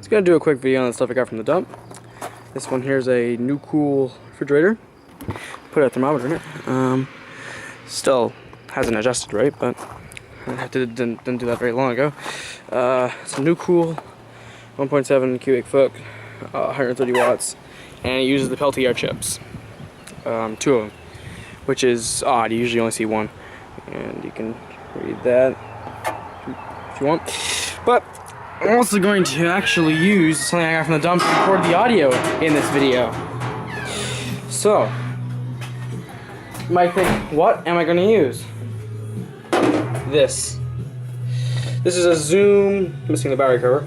Just gonna do a quick video on the stuff I got from the dump. This one here is a new cool refrigerator. Put a thermometer in it. Still hasn't adjusted right, but I didn't do that very long ago. It's a new cool 1.7 cubic foot, 130 watts, and it uses the Peltier chips. 2 of them, which is odd. You usually only see one, and you can read that if you want. But I'm also going to actually use something I got from the dump to record the audio in this video. So, you might think, what am I going to use? This. This is a Zoom, missing the battery cover,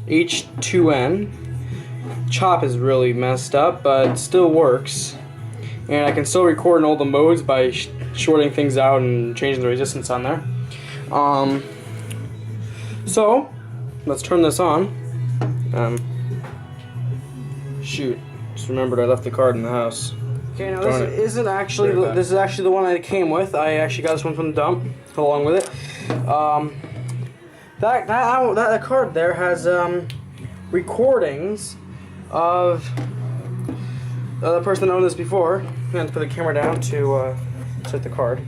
H2n. Chop is really messed up, but it still works. And I can still record in all the modes by shorting things out and changing the resistance on there. So, let's turn this on. Shoot, just remembered I left the card in the house. Okay, now this is actually the one that it came with. I actually got this one from the dump along with it. That card there has recordings of the person that owned this before. I had to put the camera down to set the card.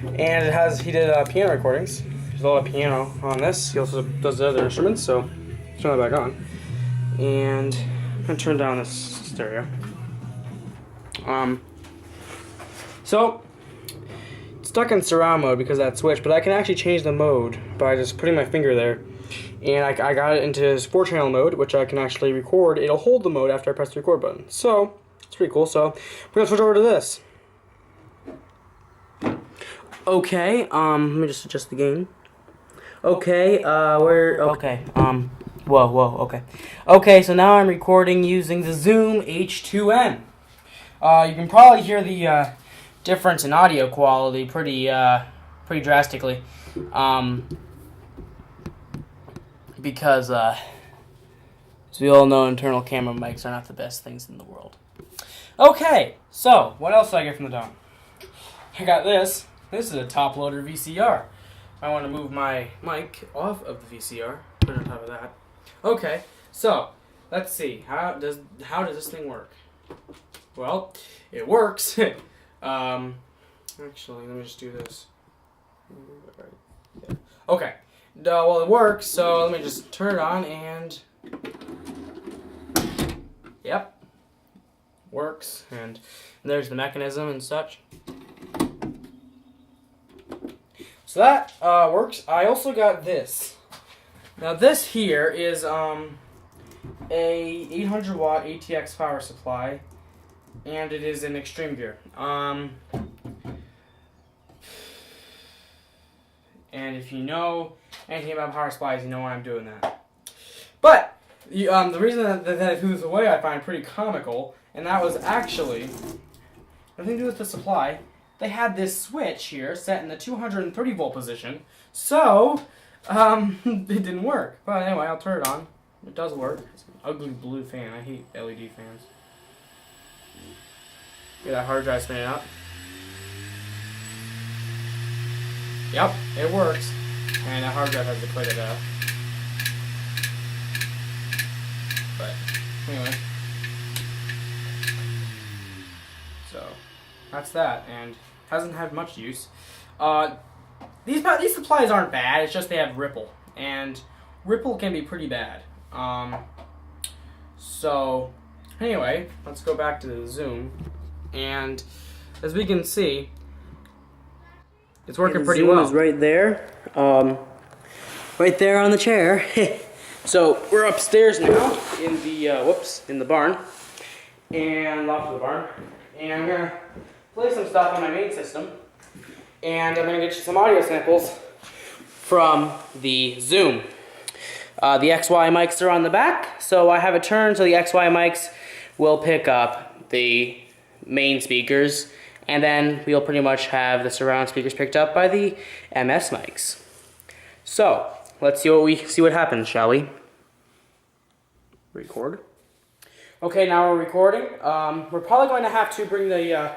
And it has, he did piano recordings. There's a lot of piano on this. He also does the other instruments, so let's turn that back on. And I'm gonna turn down this stereo. So it's stuck in surround mode because of that switch, but I can actually change the mode by just putting my finger there. And I got it into 4-channel mode, which I can actually record. It'll hold the mode after I press the record button. So it's pretty cool. So we're gonna switch over to this. Okay, let me just adjust the gain. Okay, okay, okay. Okay, so now I'm recording using the Zoom H2n. You can probably hear the difference in audio quality pretty drastically. Because, as we all know, internal camera mics are not the best things in the world. Okay, so, what else did I get from the dump? I got this. This is a top-loader VCR. I want to move my mic off of the VCR, put it on top of that. Okay, so, let's see. How does this thing work? Well, it works. Actually, let me just do this. Yeah. Okay. Well, it works, so let me just turn it on and... Yep. Works. And there's the mechanism and such. So that works. I also got this. Now this here is a 800 watt ATX power supply, and it is an Xtreme gear. And if you know anything about power supplies, you know why I'm doing that. But the reason that I threw this away I find pretty comical, and that was actually nothing to do with the supply. They had this switch here set in the 230 volt position, so it didn't work. But anyway, I'll turn it on. It does work. It's an ugly blue fan. I hate LED fans. Get that hard drive spinning up. Yep, it works. And that hard drive has to quit it out. But anyway. So that's that, and hasn't had much use. These supplies aren't bad, it's just they have ripple. And ripple can be pretty bad. So anyway, let's go back to the Zoom. And as we can see, it's working pretty well. Zoom is right there. Right there on the chair. So we're upstairs now in the in the barn. And off to the barn. And I'm gonna play some stuff on my main system. And I'm gonna get you some audio samples from the Zoom. The XY mics are on the back, so I have it turned so the XY mics will pick up the main speakers, and then we'll pretty much have the surround speakers picked up by the MS mics. So let's see what happens, shall we? Record. Okay, now we're recording. We're probably going to have to bring the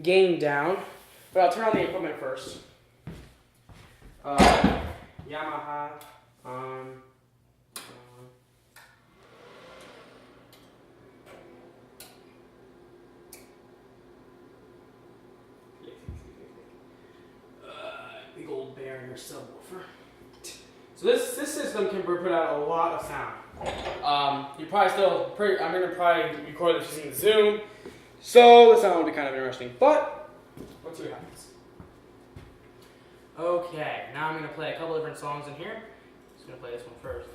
gain down, but I'll turn on the equipment first. Yamaha your subwoofer. So this system can put out a lot of sound. I'm gonna probably record this using Zoom, so the sound will be kind of interesting. But let's see what happens. Okay, now I'm gonna play a couple different songs in here. Just gonna play this one first.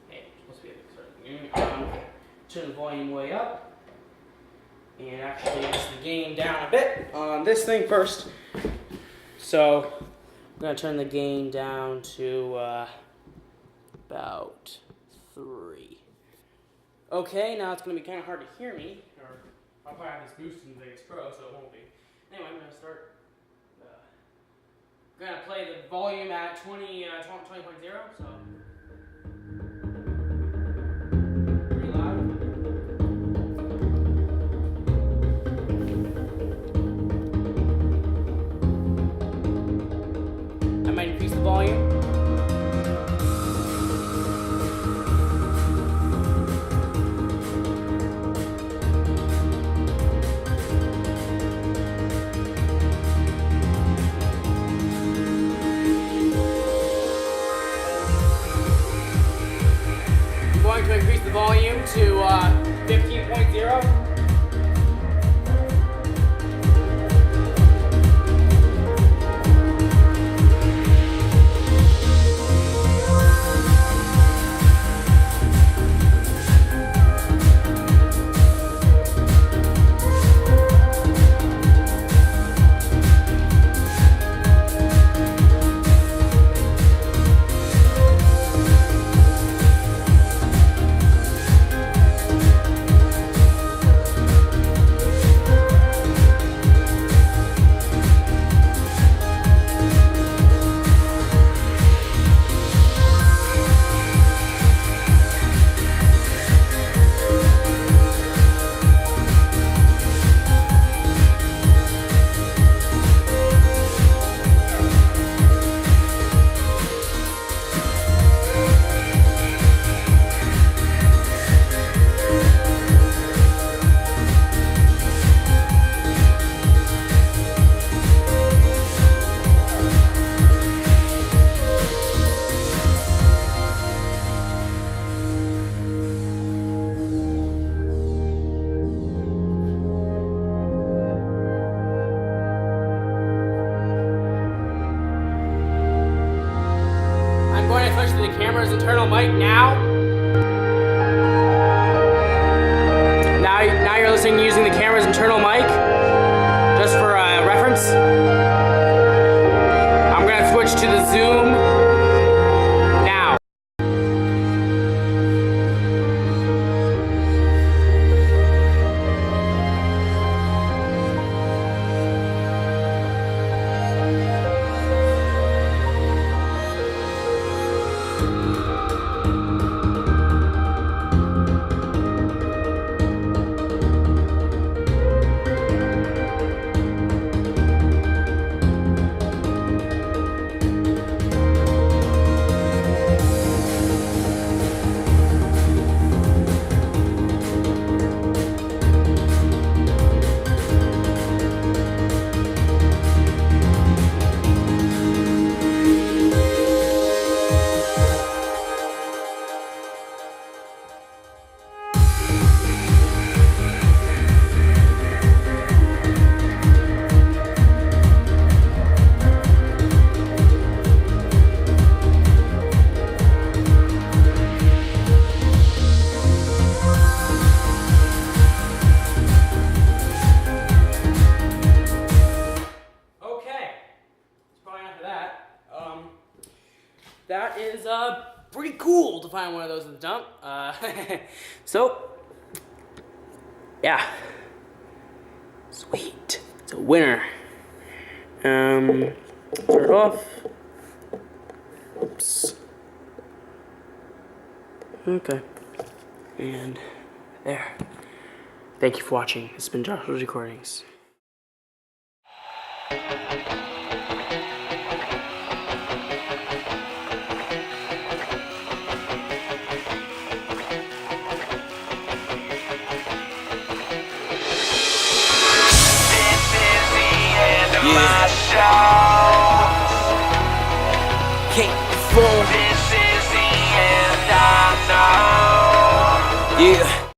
Hey, it's supposed to be a big start. Turn the volume way up, and actually adjust the gain down a bit on this thing first. So I'm gonna turn the gain down to about 3. Okay, now it's gonna be kind of hard to hear me, or I'll probably have this boosted in Vegas Pro, so it won't be. Anyway, I'm gonna start. I'm gonna play the volume at 20.0, so. Pretty loud. I might increase the volume. To increase the volume to 15.0. Switch to the camera's internal mic now. Now you're listening using the camera's internal mic, just for reference. I'm gonna switch to the Zoom now. That is pretty cool to find one of those in the dump. So, yeah. Sweet. It's a winner. Turn it off. Oops. Okay. And there. Thank you for watching. It's been Joshua's Recordings. My shot.